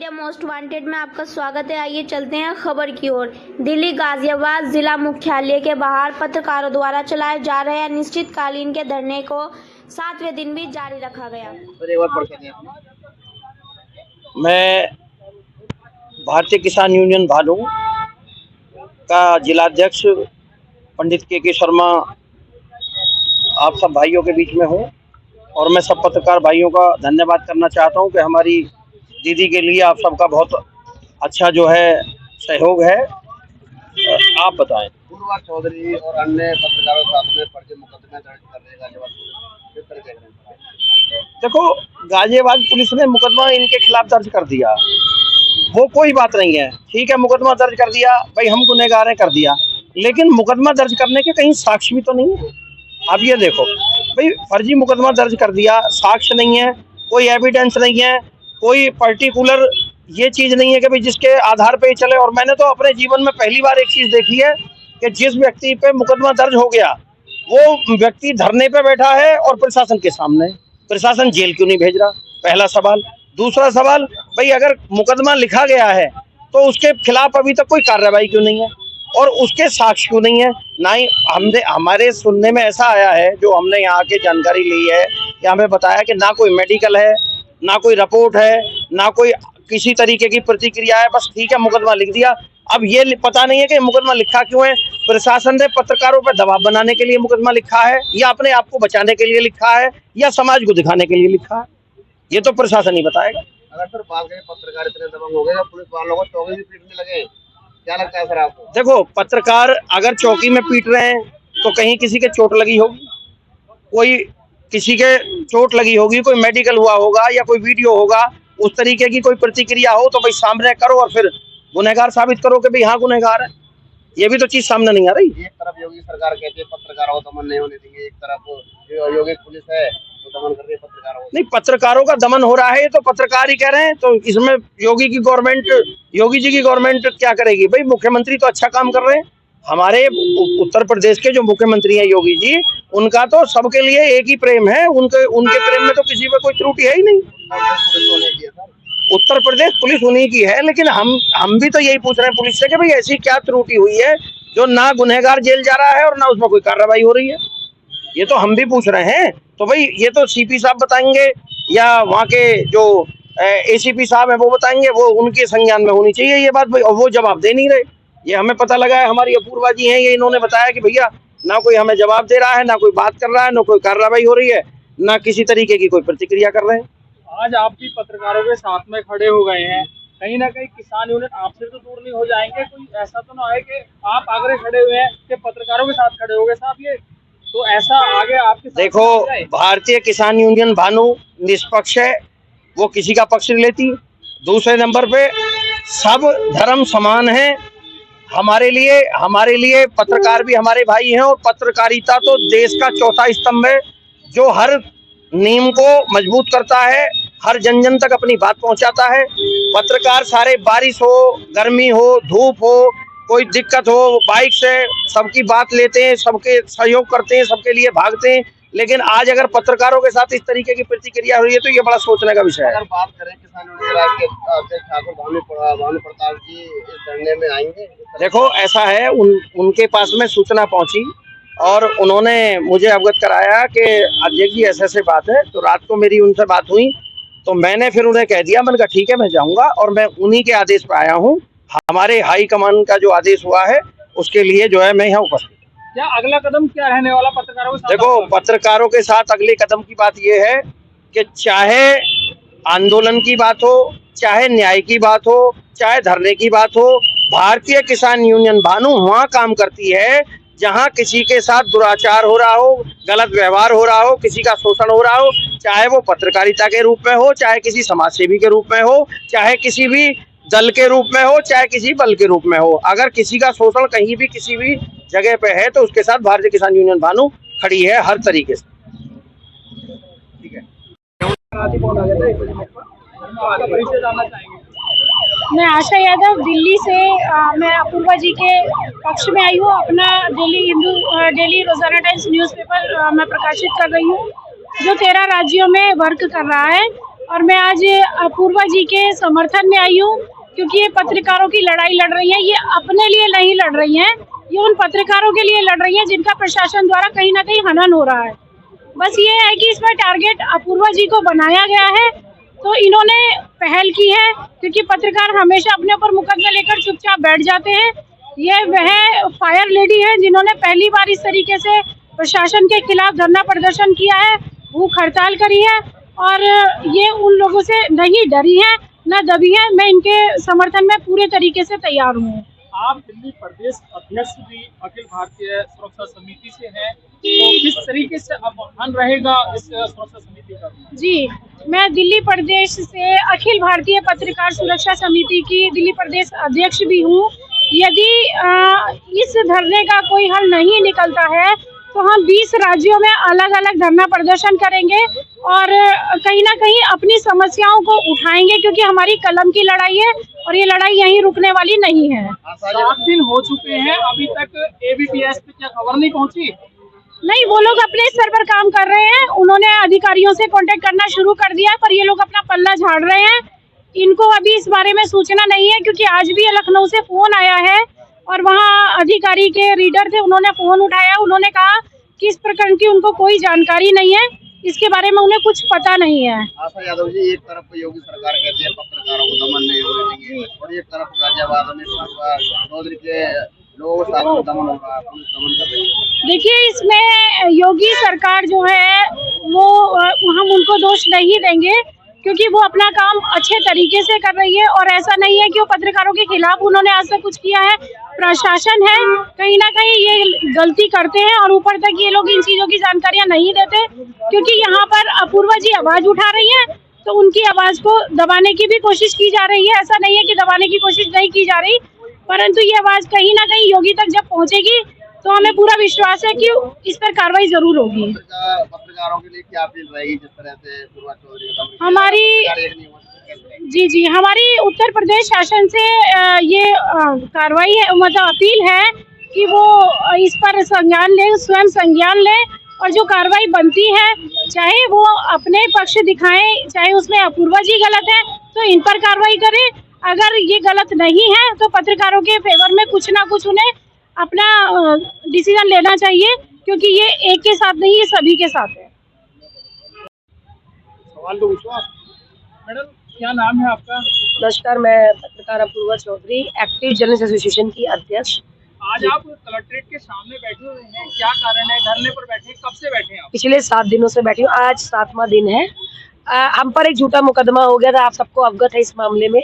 Media most wanted में आपका स्वागत है। आइए चलते हैं खबर की ओर। दिल्ली गाजियाबाद जिला मुख्यालय के बाहर पत्रकारों द्वारा चलाए जा रहे अनिश्चितकालीन के धरने को 7वें दिन भी जारी रखा गया। मैं भारतीय किसान यूनियन भानु का जिलाध्यक्ष पंडित के शर्मा आप सब भाइयों के बीच में हूँ और मैं सब पत्रकार भाइयों का धन्यवाद करना चाहता हूँ कि हमारी दीदी के लिए आप सबका बहुत अच्छा जो है सहयोग है। आप बताएं। पूर्वा चौधरी और अन्य पत्रकारों के साथ में फर्जी मुकदमे दर्ज कर रहे गाजियाबाद। देखो, गाजियाबाद पुलिस ने मुकदमा इनके खिलाफ दर्ज कर दिया, वो कोई बात नहीं है, ठीक है। मुकदमा दर्ज कर दिया, भाई हम गुनहगार हैं, कर दिया, लेकिन मुकदमा दर्ज करने के कहीं साक्ष्य भी तो नहीं है। अब ये देखो भाई, फर्जी मुकदमा दर्ज कर दिया, साक्ष्य नहीं है, कोई एविडेंस नहीं है, कोई पर्टिकुलर ये चीज नहीं है कि भाई जिसके आधार पे ही चले। और मैंने तो अपने जीवन में पहली बार एक चीज देखी है कि जिस व्यक्ति पे मुकदमा दर्ज हो गया वो व्यक्ति धरने पे बैठा है और प्रशासन के सामने। प्रशासन जेल क्यों नहीं भेज रहा, पहला सवाल। दूसरा सवाल, भाई अगर मुकदमा लिखा गया है तो उसके खिलाफ अभी तक कोई कार्रवाई क्यों नहीं है और उसके साक्ष्य क्यों नहीं है। ना ही हमारे सुनने में ऐसा आया है, जो हमने यहाँ के जानकारी ली है कि हमें बताया कि ना कोई मेडिकल है, ना कोई रिपोर्ट है, ना कोई किसी तरीके की प्रतिक्रिया है, बस ठीक है मुकदमा लिख दिया। अब ये पता नहीं है कि मुकदमा लिखा क्यों है। प्रशासन ने पत्रकारों पर दबाव बनाने के लिए मुकदमा लिखा है, या अपने आप को बचाने के लिए लिखा है, या समाज को दिखाने के लिए लिखा है, ये तो प्रशासन ही बताएगा। अगर सर बात करें पत्रकार इतने दबंग हो गए, पुलिस वालों को चौकी भी पीटने लगे, क्या लगता है सर आपको? देखो, पत्रकार अगर चौकी में पीट रहे हैं तो कहीं किसी के चोट लगी होगी, कोई किसी के चोट लगी होगी, कोई मेडिकल हुआ होगा या कोई वीडियो होगा, उस तरीके की कोई प्रतिक्रिया हो तो भाई सामने करो और फिर गुनहगार साबित करो कि भाई हाँ गुनहगार है। ये भी तो चीज सामने नहीं आ रही। एक तरफ योगी सरकार कहती है पत्रकारों को दमन नहीं होने देंगे, एक तरफ योगी पुलिस है तो दमन कर रही है पत्रकारों को। नहीं, पत्रकारों का दमन हो रहा है तो पत्रकार ही कह रहे हैं, तो इसमें योगी जी की गवर्नमेंट क्या करेगी? भाई मुख्यमंत्री तो अच्छा काम कर रहे हैं। हमारे उत्तर प्रदेश के जो मुख्यमंत्री हैं योगी जी, उनका तो सबके लिए एक ही प्रेम है, उनके प्रेम में तो किसी में कोई त्रुटि है ही नहीं। उत्तर प्रदेश पुलिस उन्हीं की है, लेकिन हम भी तो यही पूछ रहे हैं पुलिस से कि भाई ऐसी क्या त्रुटि हुई है जो ना गुनहगार जेल जा रहा है और ना उसमें कोई कार्रवाई हो रही है। ये तो हम भी पूछ रहे हैं। तो भाई ये तो सीपी साहब बताएंगे या वहाँ के जो एसीपी साहब है वो बताएंगे, वो उनके संज्ञान में होनी चाहिए ये बात भाई, और वो जवाब दे नहीं रहे। ये हमें पता लगा है, हमारी अपूर्वा जी हैं, ये इन्होंने बताया कि भैया ना कोई हमें जवाब दे रहा है, ना कोई बात कर रहा है, ना कोई कार्रवाई हो रही है, ना किसी तरीके की कोई प्रतिक्रिया कर रहे हैं। आज आप भी पत्रकारों के साथ में खड़े हो गए हैं, कहीं ना कहीं किसान यूनियन आपसे तो दूर नहीं हो जाएंगे? कोई ऐसा तो ना है कि आप आगे खड़े हुए हैं कि पत्रकारों के साथ खड़े हो गए साहब, ये तो ऐसा आगे आपके साथ देखो, भारतीय किसान यूनियन भानु निष्पक्ष है, वो किसी का पक्ष नहीं लेती। दूसरे नंबर पे सब धर्म समान है। हमारे लिए पत्रकार भी हमारे भाई हैं, और पत्रकारिता तो देश का चौथा स्तंभ है जो हर नींव को मजबूत करता है, हर जन जन तक अपनी बात पहुंचाता है। पत्रकार सारे बारिश हो, गर्मी हो, धूप हो, कोई दिक्कत हो, बाइक से सबकी बात लेते हैं, सबके सहयोग करते हैं, सबके लिए भागते हैं। लेकिन आज अगर पत्रकारों के साथ इस तरीके की प्रतिक्रिया हुई है तो ये बड़ा सोचने का विषय है। अगर बात करें किसान यूनियन के अध्यक्ष ठाकुर भानु प्रताप जी इस धरने में आएंगे? देखो, ऐसा है, उनके पास में सूचना पहुंची और उन्होंने मुझे अवगत कराया कि अध्यक्ष जी ऐसे बात है। तो रात को मेरी उनसे बात हुई तो मैंने फिर उन्हें कह दिया, मैंने कहा ठीक है मैं जाऊंगा, और मैं उन्हीं के आदेश पर आया हूँ। हमारे हाई कमान का जो आदेश हुआ है उसके लिए जो है मैं यहाँ उपस्थित। क्या अगला कदम क्या रहने वाला पत्रकारों के साथ? देखो, पत्रकारों के साथ अगले कदम की बात यह है कि चाहे आंदोलन की बात हो, चाहे न्याय की बात हो, चाहे धरने की बात हो, भारतीय किसान यूनियन भानु वहाँ काम करती है जहाँ किसी के साथ दुराचार हो रहा हो, गलत व्यवहार हो रहा हो, किसी का शोषण हो रहा हो, चाहे वो पत्रकारिता के रूप में हो, चाहे किसी समाज सेवी के रूप में हो, चाहे किसी भी दल के रूप में हो, चाहे किसी बल के रूप में हो। अगर किसी का शोषण कहीं भी किसी भी जगह पे है तो उसके साथ भारतीय किसान यूनियन भानु खड़ी है हर तरीके से। ठीक है, परिचय जानना चाहेंगे? मैं आशा यादव दिल्ली से, मैं अपूर्वा जी के पक्ष में आई हूँ। अपना डेली रोजाना टाइम्स न्यूज़पेपर मैं प्रकाशित कर रही हूँ, जो 13 राज्यों में वर्क कर रहा है। और मैं आज अपूर्वा जी के समर्थन में आई हूँ, क्योंकि ये पत्रकारों की लड़ाई लड़ रही हैं। ये अपने लिए नहीं लड़ रही हैं, ये उन पत्रकारों के लिए लड़ रही हैं जिनका प्रशासन द्वारा कहीं ना कहीं हनन हो रहा है। बस ये है कि इसमें टारगेट अपूर्वा जी को बनाया गया है, तो इन्होंने पहल की है, क्योंकि पत्रकार हमेशा अपने ऊपर मुकदमे लेकर चुपचाप बैठ जाते हैं। ये वह फायर लेडी है जिन्होंने पहली बार इस तरीके से प्रशासन के खिलाफ धरना प्रदर्शन किया है, भूख हड़ताल करी है, और ये उन लोगों से नहीं डरी है न दबी है। मैं इनके समर्थन में पूरे तरीके से तैयार हूँ। आप दिल्ली प्रदेश अध्यक्ष भी अखिल भारतीय सुरक्षा समिति से हैं, तो किस तरीके से अभियान रहेगा इस सुरक्षा समिति का? जी, मैं दिल्ली प्रदेश से अखिल भारतीय पत्रकार सुरक्षा समिति की दिल्ली प्रदेश अध्यक्ष भी हूँ। यदि इस धरने का कोई हल नहीं निकलता है तो हम 20 राज्यों में अलग अलग धरना प्रदर्शन करेंगे और कहीं ना कहीं अपनी समस्याओं को उठाएंगे, क्योंकि हमारी कलम की लड़ाई है और ये लड़ाई यहीं रुकने वाली नहीं है। 7 दिन हो चुके हैं, अभी तक ABPS पे क्या खबर नहीं पहुंची? नहीं, वो लोग अपने स्तर पर काम कर रहे हैं। उन्होंने अधिकारियों से कांटेक्ट करना शुरू कर दिया है, पर ये लोग अपना पल्ला झाड़ रहे हैं। इनको अभी इस बारे में सूचना नहीं है, क्योंकि आज भी लखनऊ से फोन आया है और वहाँ अधिकारी के रीडर थे, उन्होंने फोन उठाया। उन्होंने कहा कि इस प्रकार की उनको कोई जानकारी नहीं है, इसके बारे में उन्हें कुछ पता नहीं है। आशा यादव जी, एक तरफ योगी सरकार कहती है पत्रकारों को दमन नहीं होने देंगे, और एक तरफ गाजियाबाद में चौधरी के लोगों के साथ में दमन हो रहा है, पुलिस दमन कर रही है। देखिए, इसमें योगी सरकार जो है वो हम उनको दोष नहीं देंगे, क्योंकि वो अपना काम अच्छे तरीके से कर रही है और ऐसा नहीं है कि वो पत्रकारों के खिलाफ उन्होंने आज तक कुछ किया है। प्रशासन है, कहीं ना कहीं ये गलती करते हैं और ऊपर तक ये लोग इन चीजों की जानकारियां नहीं देते, क्योंकि यहाँ पर अपूर्वा जी आवाज उठा रही है तो उनकी आवाज को दबाने की भी कोशिश की जा रही है। ऐसा नहीं है कि दबाने की कोशिश नहीं की जा रही, परंतु ये आवाज कहीं ना कहीं योगी तक जब पहुंचेगी तो हमें पूरा विश्वास है कि इस पर कार्रवाई जरूर होगी। पत्रकारों के लिए क्या अपील रहेगी जिस तरह से चौधरी जी, हमारी उत्तर प्रदेश शासन से ये कार्रवाई है, मतलब अपील है कि वो इस पर संज्ञान ले, स्वयं संज्ञान ले, और जो कार्रवाई बनती है, चाहे वो अपने पक्ष दिखाएं, चाहे उसमें अपूर्वा जी गलत है तो इन पर कार्रवाई करें। अगर ये गलत नहीं है तो पत्रकारों के फेवर में कुछ ना कुछ उन्हें अपना डिसीजन लेना चाहिए, क्योंकि ये एक के साथ नहीं, ये सभी के साथ है। सवाल तो पूछो आप। मैडम, क्या नाम है आपका? नमस्कार, मैं पत्रकार Apoorva Chaudhary, active journalist association की अध्यक्ष। आज आप कलेक्ट्रेट के सामने बैठे हुए हैं, क्या कारण है? धरने पर बैठे, कब से बैठे हैं आप? पिछले 7 दिनों से बैठी हूँ, आज 7वां दिन है। हम पर एक झूठा मुकदमा हो गया था, आप सबको अवगत है इस मामले में।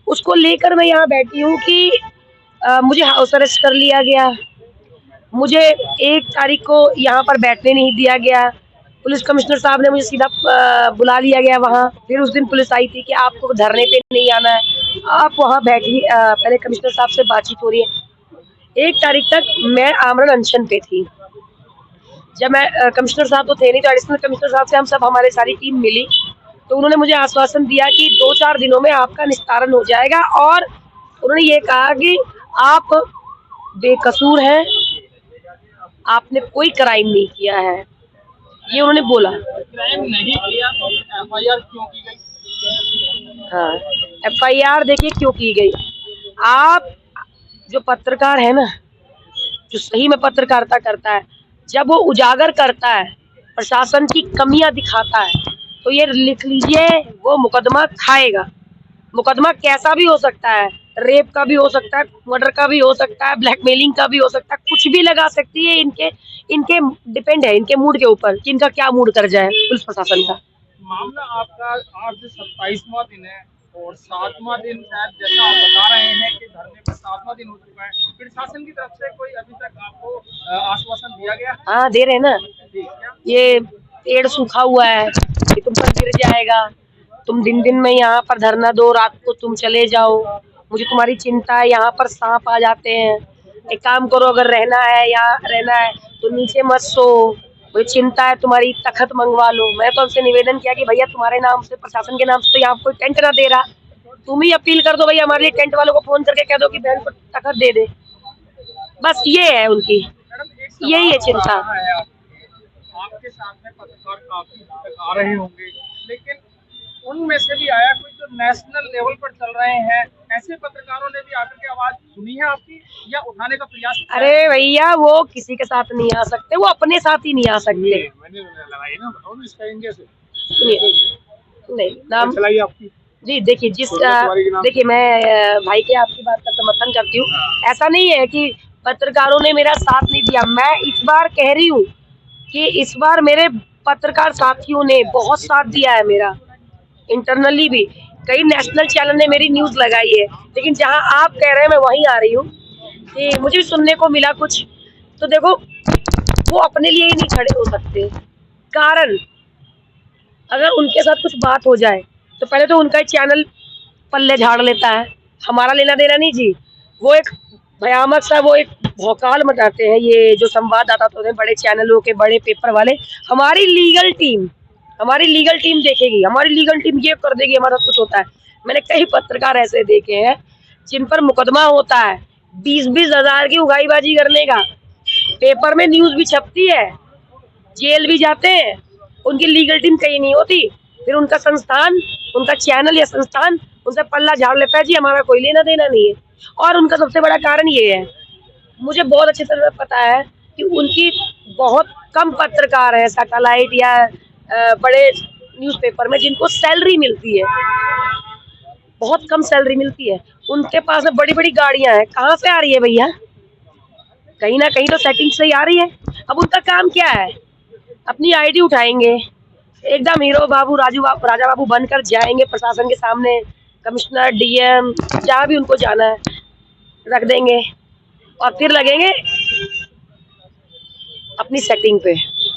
उसको लेकर मैं यहाँ बैठी हूँ कि मुझे हाउस अरेस्ट कर लिया गया, मुझे 1 तारीख को यहाँ पर बैठने नहीं दिया गया। पुलिस कमिश्नर साहब ने मुझे सीधा बुला लिया गया वहाँ। फिर उस दिन पुलिस आई थी कि आपको धरने पे नहीं आना है, आप वहाँ बैठिए। पहले कमिश्नर साहब से बातचीत हो रही है। 1 तारीख तक मैं आमरण अनशन पे थी। जब मैं कमिश्नर साहब तो थे नहीं, तो एडिशनल कमिश्नर साहब से हम सब हमारे सारी टीम मिली, तो उन्होंने मुझे आश्वासन दिया कि 2-4 दिनों में आपका निस्तारण हो जाएगा, और उन्होंने ये कहा कि आप बेकसूर हैं, आपने कोई क्राइम नहीं किया है, ये उन्होंने बोला। क्राइम नहीं किया तो FIR क्यों की गई? हाँ, FIR देखिए क्यों की गई। आप जो पत्रकार है ना, जो सही में पत्रकारिता करता है, जब वो उजागर करता है, प्रशासन की कमियां दिखाता है, तो ये लिख लीजिए वो मुकदमा खाएगा। मुकदमा कैसा भी हो सकता है, रेप का भी हो सकता है, मर्डर का भी हो सकता है, ब्लैकमेलिंग का भी हो सकता है, कुछ भी लगा सकती है। इनके डिपेंड है इनके मूड के ऊपर कि इनका क्या मूड कर जाए पुलिस प्रशासन का। मामला आपका आज 27वां दिन है और 7वां दिन शायद, जैसा आप बता रहे हैं कि धरने पर 7वां दिन हो चुका है, प्रशासन की तरफ से कोई अभी तक आपको आश्वासन दिया गया? हाँ, दे रहे हैं ना। ये पेड़ सूखा हुआ है, ये तुम पर गिर जाएगा, तुम दिन में यहाँ पर धरना दो, रात को तुम चले जाओ, मुझे तुम्हारी चिंता है, यहाँ पर सांप आ जाते हैं, एक काम करो, अगर रहना है यहाँ रहना है तो नीचे मत सो, मुझे चिंता है, तुम्हारी तखत मंगवा लो। मैं तो उनसे निवेदन किया कि भैया तुम्हारे नाम से, प्रशासन के नाम से तो यहाँ कोई टेंट ना दे रहा, तुम ही अपील कर दो भैया, हमारे लिए टेंट वालों को फोन करके कह दो कि बहन को तखत दे दे। बस ये है उनकी, यही है चिंता। आपके साथ में पत्रकार काफी आ रहे होंगे, लेकिन उनमें से भी आया कोई जो नेशनल लेवल पर चल रहे हैं, ऐसे पत्रकारों ने भी आकर के आवाज सुनी है आपकी या उठाने का प्रयास किया है? अरे भैया वो किसी के साथ नहीं आ सकते, वो अपने साथ ही नहीं आ सकते। मैंने लगाई ना, बताओ ना इसका इंडिया से नहीं नाम चलाई आपकी। जी देखिए देखिए मैं भाई के आपकी बात का समर्थन करती हूँ। ऐसा नहीं है कि पत्रकारों ने मेरा साथ नहीं दिया। मैं इस बार कह रही हूँ कि इस बार मेरे पत्रकार साथियों ने बहुत साथ दिया है मेरा, इंटरनली भी। कई नेशनल चैनल ने मेरी न्यूज लगाई है, लेकिन जहाँ आप कह रहे हैं मैं वहीं आ रही हूँ कि मुझे भी सुनने को मिला कुछ। तो देखो वो अपने लिए ही नहीं खड़े हो सकते, कारण अगर उनके साथ कुछ बात हो जाए तो पहले तो उनका चैनल पल्ले झाड़ लेता है, हमारा लेना देना नहीं जी। वो एक भयानक सा वो एक भौकाल मचाते हैं ये जो संवाददाता होते हैं बड़े चैनलों के, बड़े पेपर वाले। हमारी लीगल टीम देखेगी, हमारी लीगल टीम ये कर देगी, हमारा कुछ होता है। मैंने कई पत्रकार ऐसे देखे हैं जिन पर मुकदमा होता है 20-20 हजार की उगाईबाजी करने का, पेपर में न्यूज भी छपती है, जेल भी जाते हैं, उनकी लीगल टीम कहीं नहीं होती। फिर उनका संस्थान, उनका चैनल या संस्थान उनसे पल्ला झाड़ लेता है जी, हमारा कोई लेना देना नहीं है। और उनका सबसे बड़ा कारण ये है, मुझे बहुत अच्छी तरह पता है कि उनकी बहुत कम पत्रकार है सैटेलाइट या बड़े न्यूज़पेपर में जिनको सैलरी मिलती है, बहुत कम सैलरी मिलती है। उनके पास में बड़ी बड़ी गाड़ियां हैं, कहाँ से आ रही है भैया? कहीं ना कहीं तो सेटिंग से ही आ रही है। अब उनका काम क्या है? अपनी आईडी उठाएंगे, एकदम हीरो बाबू राजा बाबू बनकर जाएंगे प्रशासन के सामने, कमिश्नर डीएम जहाँ भी उनको जाना है रख देंगे और फिर लगेंगे अपनी सेटिंग पे।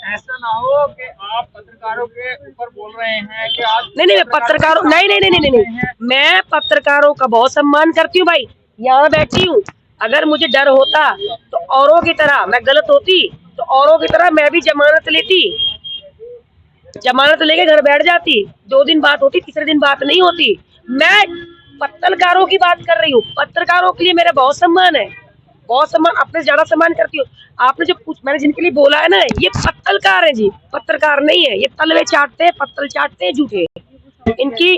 ऐसा ना हो कि आप पत्रकारों के ऊपर बोल रहे हैं कि आज नहीं मैं पत्रकारों नहीं, मैं पत्रकारों का बहुत सम्मान करती हूँ भाई, यहाँ बैठी हूँ। अगर मुझे डर होता तो औरों की तरह मैं गलत होती तो औरों की तरह मैं भी जमानत लेती, जमानत लेके घर बैठ जाती। 2 दिन बात होती, तीसरे दिन बात नहीं होती। मैं पत्रकारों की बात कर रही हूँ, पत्रकारों के लिए मेरा बहुत सम्मान है, बहुत सम्मान, अपने से ज्यादा सम्मान करती हूँ। आपने जो मैंने जिनके लिए बोला है ना, ये पत्रकार है जी, पत्रकार नहीं है। ये तलवे चाटते हैं, पत्तल चाटते हैं झूठे, इनकी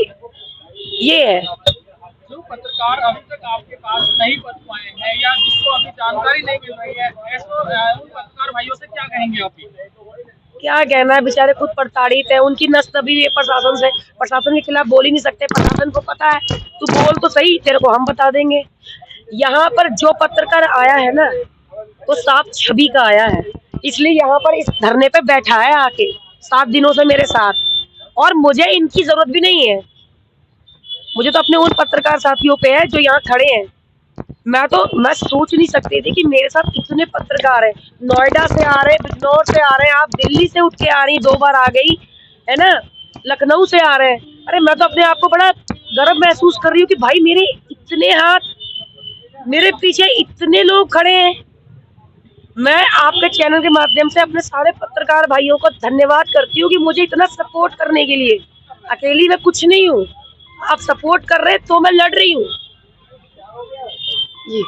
ये है। जो पत्रकार अभी तक आपके पास नहीं पहुंच पाए हैं या जिसको अभी जानकारी नहीं मिल रही है, ऐसे उन पत्रकार भाइयों से क्या कहेंगे आप? क्या कहना है, बेचारे खुद प्रताड़ित है, उनकी नस दबी है प्रशासन से, प्रशासन के खिलाफ बोल ही नहीं सकते। प्रशासन को पता है तू बोल तो सही, तेरे को हम बता देंगे। यहाँ पर जो पत्रकार आया है ना वो साफ छवि का आया है, इसलिए यहाँ पर इस धरने पे बैठा है आके 7 दिनों से मेरे साथ। और मुझे इनकी जरूरत भी नहीं है, मुझे तो अपने उन पत्रकार साथियों पे है जो यहाँ खड़े हैं। मैं सोच नहीं सकती थी कि मेरे साथ इतने पत्रकार हैं, नोएडा से आ रहे हैं, बिजनौर से आ रहे हैं, आप दिल्ली से उठ के आ रही, 2 बार आ गई है ना, लखनऊ से आ रहे हैं। अरे मैं तो अपने आप को बड़ा गर्व महसूस कर रही हूँ कि भाई मेरे इतने हाथ, मेरे पीछे इतने लोग खड़े हैं। मैं आपके चैनल के माध्यम से अपने सारे पत्रकार भाइयों को धन्यवाद करती हूँ कि मुझे इतना सपोर्ट करने के लिए। अकेली मैं कुछ नहीं हूँ, आप सपोर्ट कर रहे हैं तो मैं लड़ रही हूँ जी।